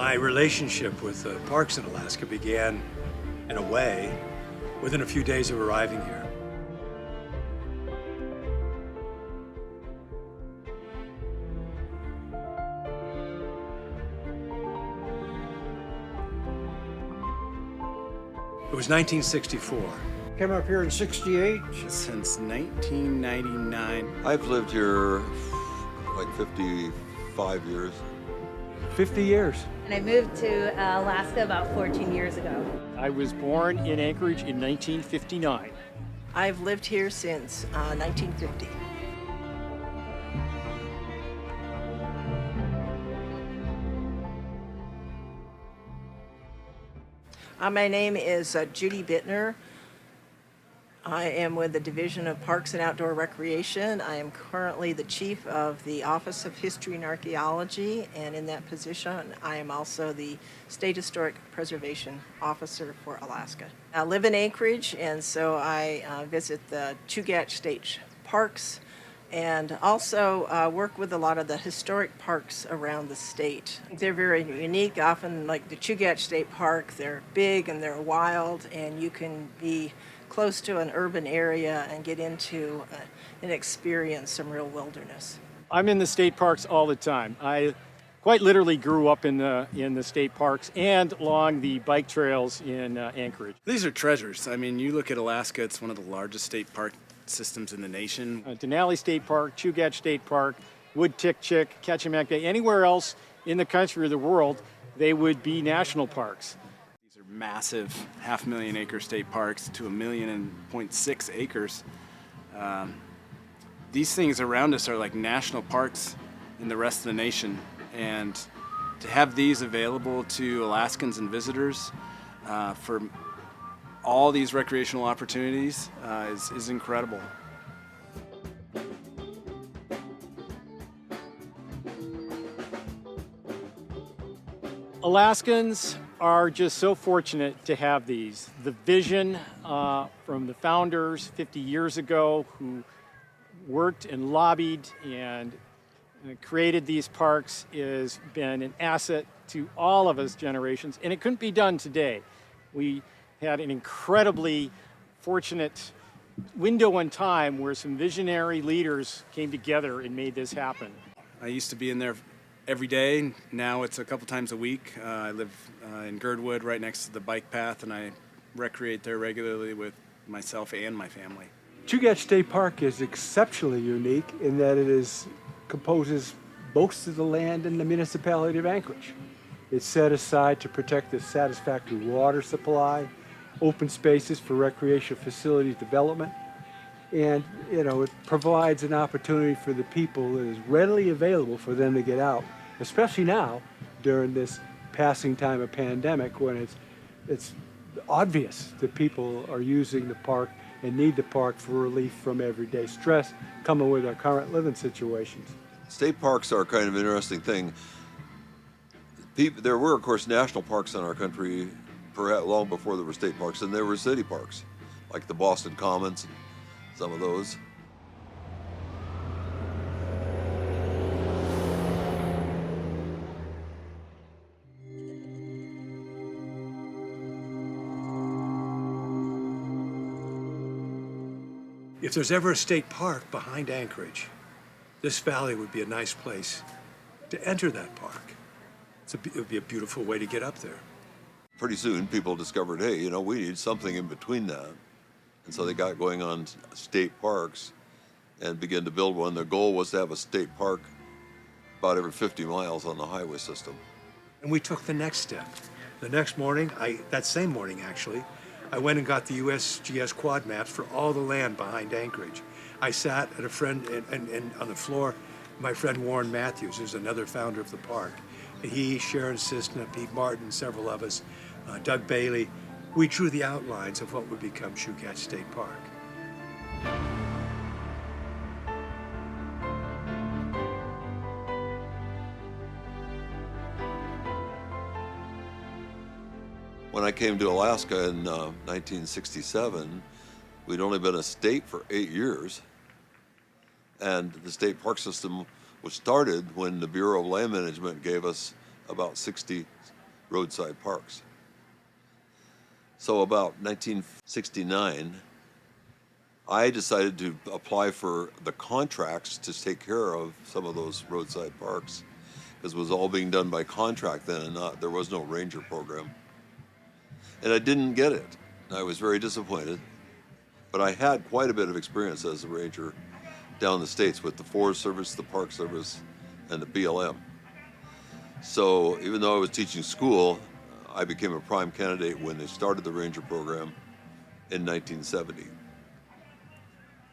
My relationship with the parks in Alaska began, in a way, within a few days of arriving here. It was 1964. Came up here in '68. Since 1999. I've lived here like 55 years. 50 years. And I moved to Alaska about 14 years ago. I was born in Anchorage in 1959. I've lived here since 1950. My name is Judy Bittner. I am with the Division of Parks and Outdoor Recreation. I am currently the Chief of the Office of History and Archaeology, and in that position, I am also the State Historic Preservation Officer for Alaska. I live in Anchorage, and so I visit the Chugach State Parks and also work with a lot of the historic parks around the state. They're very unique, often like the Chugach State Park, they're big and they're wild, and you can be close to an urban area and get into and experience some real wilderness. I'm in the state parks all the time. I quite literally grew up in the state parks and along the bike trails in Anchorage. These are treasures. I mean, you look at Alaska, it's one of the largest state park systems in the nation. Denali State Park, Chugach State Park, Wood-Tikchik, Kachemak Bay, anywhere else in the country or the world, they would be national parks. These are massive 500,000 acre state parks to 1.6 million acres. These things around us are like national parks in the rest of the nation. And to have these available to Alaskans and visitors for all these recreational opportunities is incredible. Alaskans are just so fortunate to have these. The vision from the founders 50 years ago who worked and lobbied and created these parks has been an asset to all of us generations, and it couldn't be done today. We had an incredibly fortunate window in time where some visionary leaders came together and made this happen. I used to be in there every day. Now it's a couple times a week. I live in Girdwood right next to the bike path, and I recreate there regularly with myself and my family. Chugach State Park is exceptionally unique in that composes most of the land in the municipality of Anchorage. It's set aside to protect the satisfactory water supply, open spaces for recreational facilities development, and it provides an opportunity for the people that is readily available for them to get out, especially now during this passing time of pandemic when it's obvious that people are using the park and need the park for relief from everyday stress coming with our current living situations. State parks are kind of an interesting thing. There were, of course, national parks in our country perhaps long before there were state parks, and there were city parks, like the Boston Commons and some of those. If there's ever a state park behind Anchorage, this valley would be a nice place to enter that park. It would be a beautiful way to get up there. Pretty soon, people discovered, hey, we need something in between that. And so they got going on state parks and began to build one. Their goal was to have a state park about every 50 miles on the highway system. And we took the next step. The next morning, that same morning actually, I went and got the USGS quad maps for all the land behind Anchorage. I sat at a friend and on the floor, my friend Warren Matthews, who's another founder of the park. He, Sharon Cistna, Pete Martin, several of us, Doug Bailey, we drew the outlines of what would become Chugach State Park. When I came to Alaska in 1967, we'd only been a state for 8 years. And the state park system was started when the Bureau of Land Management gave us about 60 roadside parks. So about 1969, I decided to apply for the contracts to take care of some of those roadside parks, because it was all being done by contract then, and there was no ranger program. And I didn't get it. I was very disappointed, but I had quite a bit of experience as a ranger down in the States with the Forest Service, the Park Service, and the BLM. So even though I was teaching school, I became a prime candidate when they started the ranger program in 1970.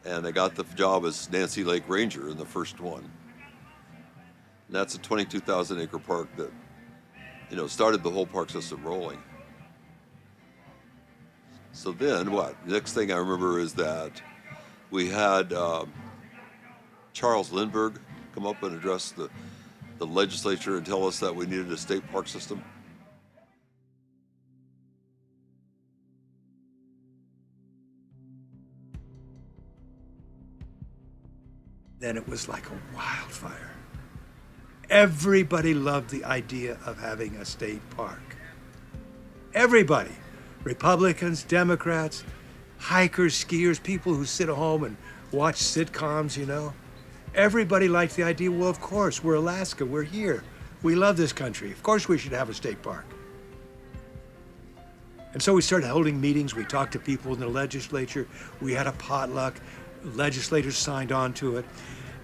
And I got the job as Nancy Lake Ranger in the first one. And that's a 22,000 acre park that, started the whole park system rolling. So then what? The next thing I remember is that we had Charles Lindbergh come up and address the legislature and tell us that we needed a state park system. Then it was like a wildfire. Everybody loved the idea of having a state park. Everybody. Republicans, Democrats, hikers, skiers, people who sit at home and watch sitcoms, Everybody liked the idea, well, of course, we're Alaska, we're here. We love this country. Of course we should have a state park. And so we started holding meetings. We talked to people in the legislature. We had a potluck. Legislators signed on to it.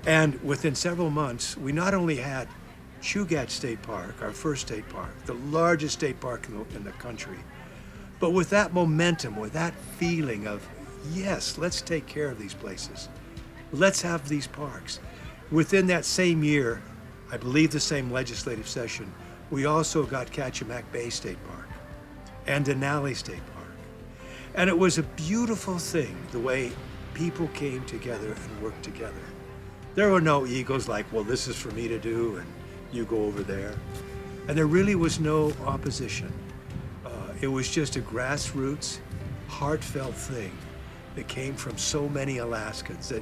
And within several months, we not only had Chugach State Park, our first state park, the largest state park in the country, but with that momentum, with that feeling of, yes, let's take care of these places. Let's have these parks. Within that same year, I believe the same legislative session, we also got Kachemak Bay State Park and Denali State Park. And it was a beautiful thing, the way people came together and worked together. There were no egos like, well, this is for me to do and you go over there. And there really was no opposition. It was just a grassroots, heartfelt thing that came from so many Alaskans that,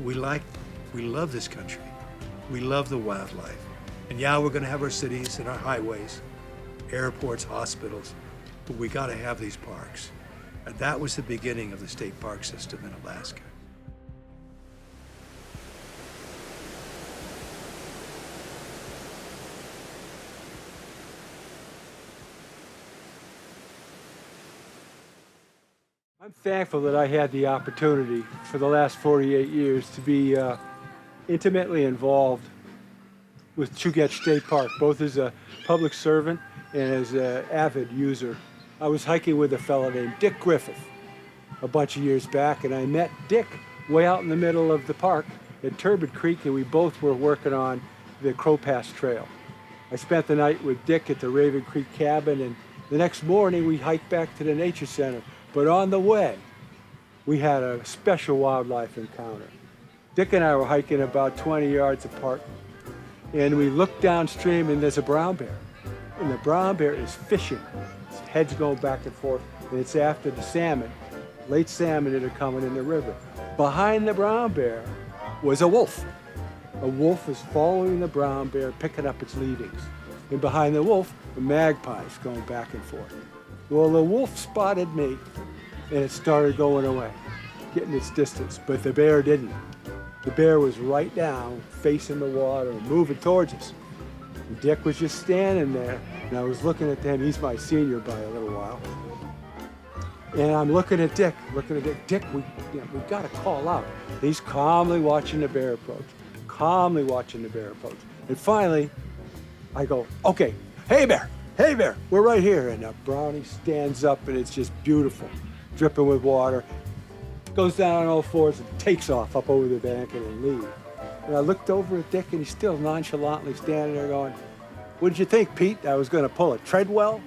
we love this country. We love the wildlife. And yeah, we're gonna have our cities and our highways, airports, hospitals, but we gotta have these parks. And that was the beginning of the state park system in Alaska. I'm thankful that I had the opportunity for the last 48 years to be intimately involved with Chugach State Park, both as a public servant and as an avid user. I was hiking with a fellow named Dick Griffith a bunch of years back, and I met Dick way out in the middle of the park at Turbid Creek, and we both were working on the Crow Pass Trail. I spent the night with Dick at the Raven Creek cabin, and the next morning we hiked back to the Nature Center. But on the way, we had a special wildlife encounter. Dick and I were hiking about 20 yards apart, and we looked downstream, and there's a brown bear. And the brown bear is fishing. Its head's going back and forth, and it's after the salmon, late salmon that are coming in the river. Behind the brown bear was a wolf. A wolf is following the brown bear, picking up its leadings. And behind the wolf, the magpie's going back and forth. Well, the wolf spotted me, and it started going away, getting its distance, but the bear didn't. The bear was right down, facing the water, and moving towards us. And Dick was just standing there, and I was looking at him. He's my senior by a little while. And I'm looking at Dick. Dick, we got to call out. He's calmly watching the bear approach, And finally, I go, okay, hey bear, we're right here. And the brownie stands up, and it's just beautiful, dripping with water. Goes down on all fours and takes off up over the bank and then leaves. And I looked over at Dick, and he's still nonchalantly standing there going, what did you think, Pete? I was going to pull a Treadwell?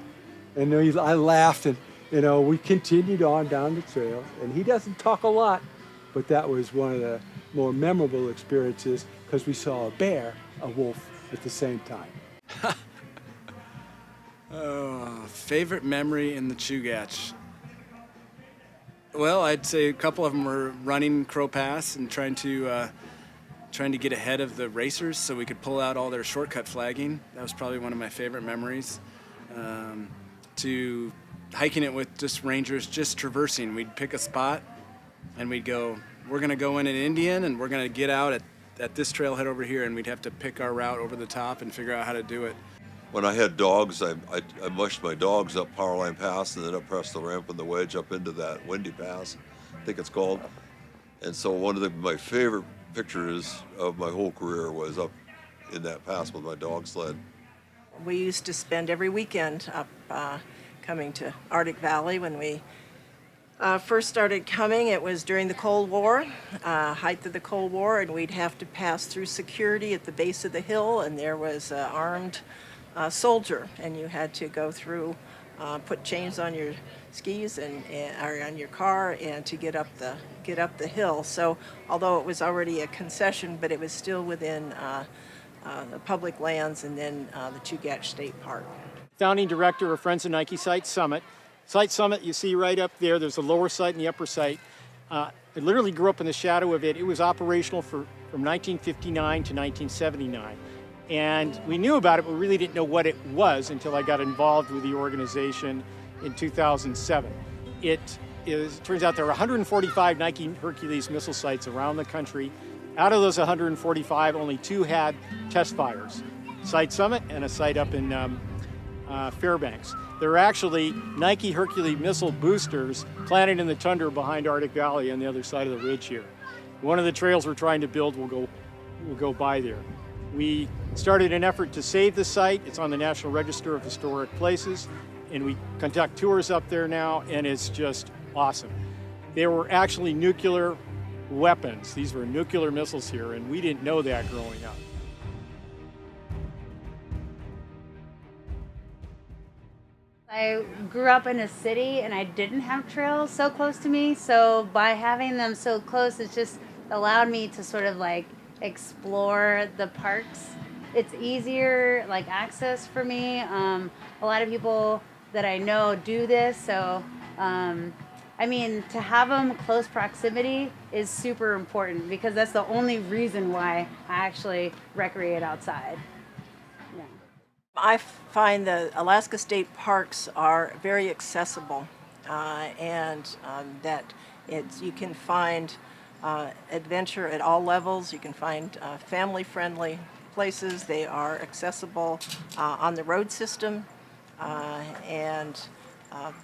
And I laughed, and we continued on down the trail. And he doesn't talk a lot, but that was one of the more memorable experiences because we saw a bear, a wolf at the same time. Favorite memory in the Chugach? Well, I'd say a couple of them were running Crow Pass and trying to trying to get ahead of the racers so we could pull out all their shortcut flagging. That was probably one of my favorite memories. To hiking it with just rangers, just traversing. We'd pick a spot and we'd go, we're going to go in an Indian and we're going to get out at this trailhead over here, and we'd have to pick our route over the top and figure out how to do it. When I had dogs, I mushed my dogs up Powerline Pass and then up Presto Ramp and the wedge up into that Windy Pass, I think it's called. And so one of my favorite pictures of my whole career was up in that pass with my dog sled. We used to spend every weekend up coming to Arctic Valley. When we first started coming, it was during the Cold War, height of the Cold War, and we'd have to pass through security at the base of the hill, and there was an armed soldier, and you had to go through, put chains on your skis or on your car, and to get up the hill. So although it was already a concession, but it was still within the public lands, and then the Chugach State Park. Founding director of Friends of Nike Site Summit. Site Summit, you see right up there, there's a lower site and the upper site. I literally grew up in the shadow of it. It was operational from 1959 to 1979. And we knew about it, but we really didn't know what it was until I got involved with the organization in 2007. It turns out there are 145 Nike Hercules missile sites around the country. Out of those 145, only 2 had test fires. Site Summit and a site up in Fairbanks. There are actually Nike Hercules missile boosters planted in the tundra behind Arctic Valley on the other side of the ridge here. One of the trails we're trying to build will go by there. We started an effort to save the site. It's on the National Register of Historic Places, and we conduct tours up there now, and it's just awesome. There were actually nuclear weapons. These were nuclear missiles here, and we didn't know that growing up. I grew up in a city and I didn't have trails so close to me, so by having them so close, it just allowed me to sort of like explore the parks. It's easier like access for me. A lot of people that I know do this, so I mean, to have them close proximity is super important because that's the only reason why I actually recreate outside. Yeah. I find the Alaska State Parks are very accessible, and that you can find adventure at all levels. You can find family-friendly places. They are accessible on the road system, and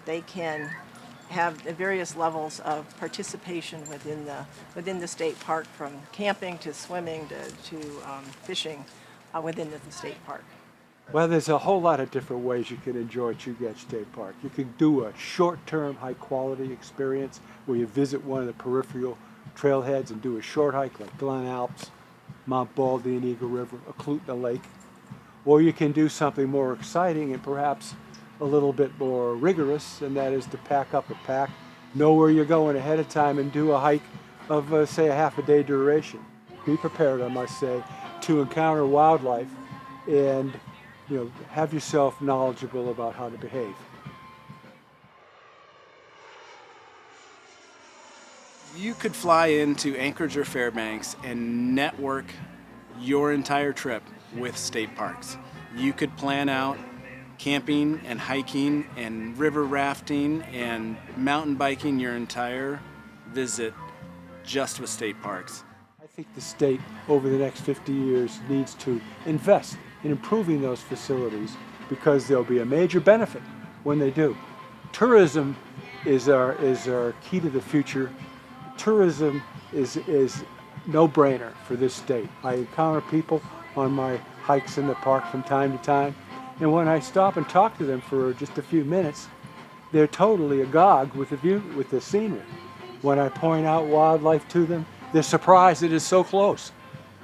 they can have the various levels of participation within the state park, from camping to swimming to fishing within the state park. Well, there's a whole lot of different ways you can enjoy Chugach State Park. You can do a short-term, high-quality experience where you visit one of the peripheral trailheads and do a short hike like Glen Alps, Mount Baldy and Eagle River, Eklutna Lake. Or you can do something more exciting and perhaps a little bit more rigorous, and that is to pack up a pack, know where you're going ahead of time, and do a hike of, say, a half-a-day duration. Be prepared, I must say, to encounter wildlife and have yourself knowledgeable about how to behave. You could fly into Anchorage or Fairbanks and network your entire trip with state parks. You could plan out camping and hiking and river rafting and mountain biking your entire visit just with state parks. I think the state over the next 50 years needs to invest in improving those facilities because there'll be a major benefit when they do. Tourism is our key to the future. Tourism is no-brainer for this state. I encounter people on my hikes in the park from time to time, and when I stop and talk to them for just a few minutes, they're totally agog with the view, with the scenery. When I point out wildlife to them, they're surprised it is so close.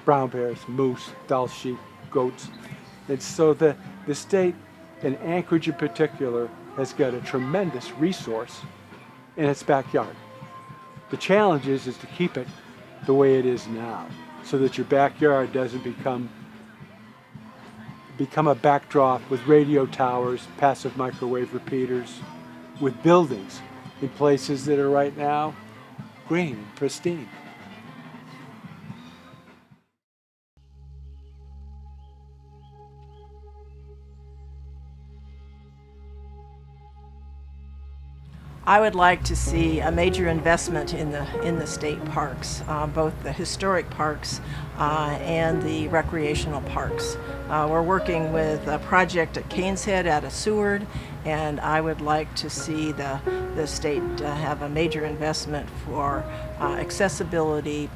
Brown bears, moose, Dall sheep, goats. And so the state, and Anchorage in particular, has got a tremendous resource in its backyard. The challenge is to keep it the way it is now, so that your backyard doesn't become a backdrop with radio towers, passive microwave repeaters, with buildings in places that are right now green, pristine. I would like to see a major investment in the state parks, both the historic parks and the recreational parks. We're working with a project at Canes Head out of Seward, and I would like to see the state have a major investment for accessibility,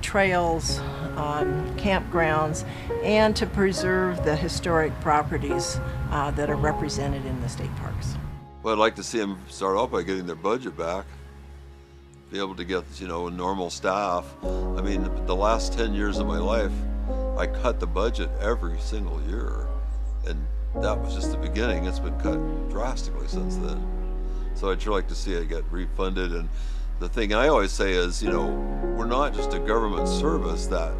trails, campgrounds, and to preserve the historic properties that are represented in the state parks. Well, I'd like to see them start off by getting their budget back, be able to get, normal staff. I mean, the last 10 years of my life, I cut the budget every single year, and that was just the beginning. It's been cut drastically since then. So I'd sure like to see it get refunded. And the thing I always say is, we're not just a government service that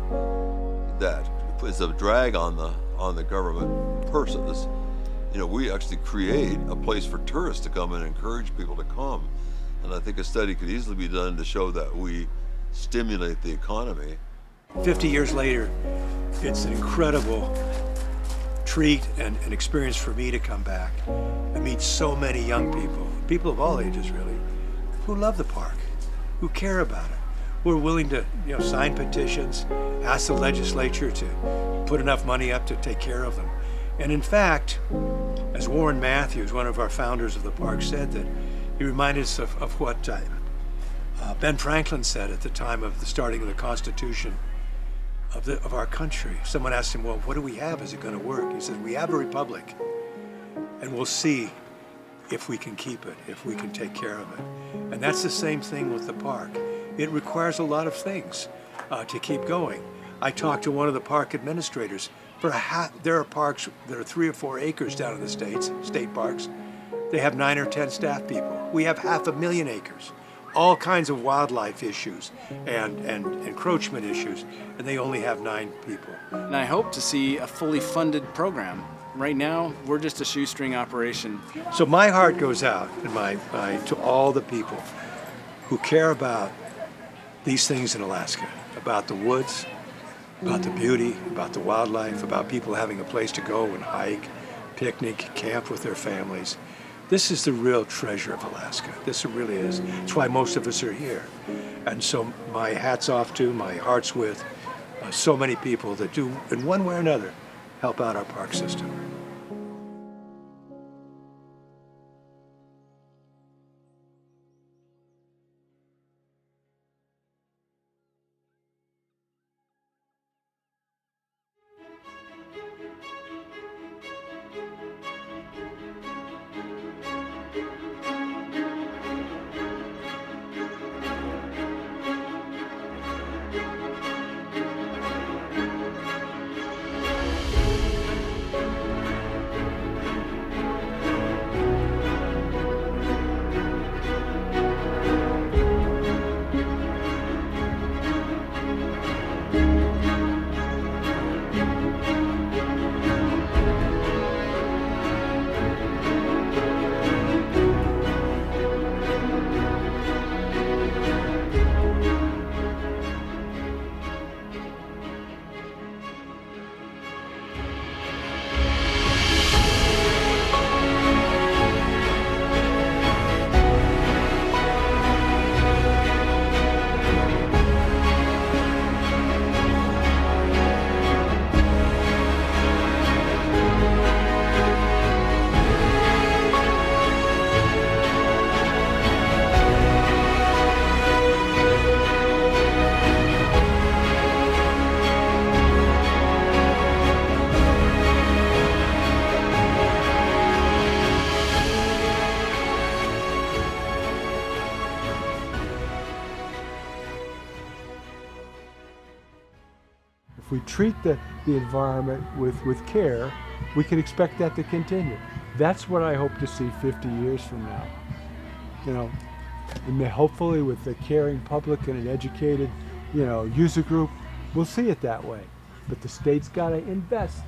is a drag on the government purses. We actually create a place for tourists to come and encourage people to come. And I think a study could easily be done to show that we stimulate the economy. 50 years later, it's an incredible treat and an experience for me to come back and meet so many young people of all ages really, who love the park, who care about it, who are willing to sign petitions, ask the legislature to put enough money up to take care of them. And in fact, as Warren Matthews, one of our founders of the park, said, that he reminded us of what Ben Franklin said at the time of the starting of the Constitution of our country. Someone asked him, well, what do we have? Is it going to work? He said, we have a republic, and we'll see if we can keep it, if we can take care of it. And that's the same thing with the park. It requires a lot of things to keep going. I talked to one of the park administrators. There are parks that are 3 or 4 acres down in the state parks. They have 9 or 10 staff people. We have 500,000 acres. All kinds of wildlife issues and encroachment issues, and they only have 9 people. And I hope to see a fully funded program. Right now, we're just a shoestring operation. So my heart goes out to all the people who care about these things in Alaska, about the woods, about the beauty, about the wildlife, about people having a place to go and hike, picnic, camp with their families. This is the real treasure of Alaska. This really is. That's why most of us are here. And so my hat's off to, my heart's with so many people that do, in one way or another, help out our park system. If we treat the environment with care, we can expect that to continue. That's what I hope to see 50 years from now. And hopefully with a caring public and an educated, user group, we'll see it that way. But the state's got to invest.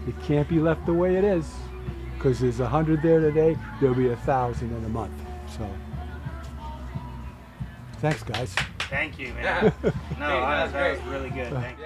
It can't be left the way it is, because there's 100 there today, there'll be 1,000 in a month. So, thanks guys. Thank you, man. No, that was really good. Thank you.